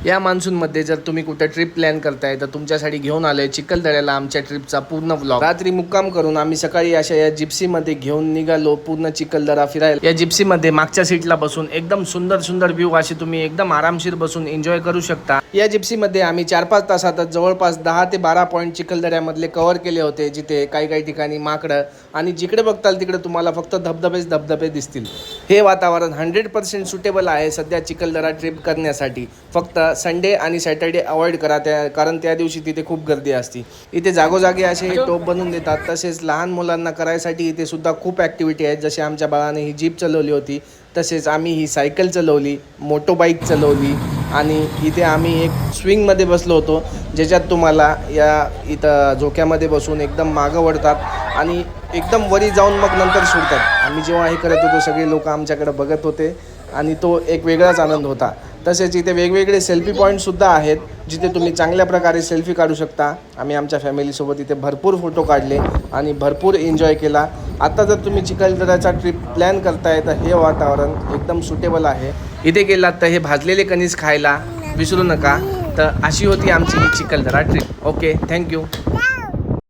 या मान्सूनमध्ये जर तुम्ही कुठे ट्रिप प्लॅन करताय तर तुमच्यासाठी घेऊन आलोय चिखलदऱ्याला आमच्या ट्रिपचा पूर्ण व्लॉग। रात्री मुक्काम करून आम्ही सकाळी अशा या जिप्सीमध्ये घेऊन निघालो पूर्ण चिखलदरा फिरायला। या जिप्सीमध्ये मागच्या सीटला बसून एकदम सुंदर सुंदर व्ह्यू असे तुम्ही एकदम आरामशीर बसून एन्जॉय करू शकता। या जिप्सीमध्ये आम्ही 4-5 तासातच जवळपास 10 ते 12 पॉईंट चिखलदऱ्यामधले कव्हर केले होते, जिथे काही ठिकाणी माकडं आणि जिकडे बघताल तिकडे तुम्हाला फक्त धबधबे दिसतील। हे वातावरण 100% सुटेबल आहे सध्या चिखलदरा ट्रिप करण्यासाठी। फक्त संडे आणि सॅटर्डे अवॉइड करा कारण त्या दिवशी तिथे खूप गर्दी असते। इथे जागोजागी असे टोप बनवून देतात। तसेच लहान मुलांना करायसाठी इथे सुद्धा खूप ॲक्टिव्हिटी आहेत, जसे आमच्या बाळाने ही जीप चालवली होती, तसेच आम्ही ही सायकल चालवली, मोटो बाईक चालवली आणि इथे आम्ही एक स्विंगमध्ये बसलो होतो, ज्याच्यात तुम्हाला या इथं झोक्यामध्ये बसून एकदम मागं वळतात आणि एकदम वरी जाऊन मग नंतर सोडतात। आम्ही जेव्हा हे करत होतो सगळे लोक आमच्याकडे बघत होते आणि तो एक वेगळाच आनंद होता। तसेच इथे वेगवेगळे सेल्फी पॉईंटसुद्धा आहेत, जिथे तुम्ही चांगल्या प्रकारे सेल्फी काढू शकता। आम्ही आमच्या फॅमिलीसोबत इथे भरपूर फोटो काढले आणि भरपूर एन्जॉय केला। आता जर तुम्ही चिखलदऱ्याचा ट्रिप प्लॅन करताय तर हे वातावरण एकदम सुटेबल आहे। इथे गेलात तर हे भाजलेले कणीस खायला विसरू नका। तर अशी होती आमची ही चिखलदरा ट्रिप। Okay, thank you.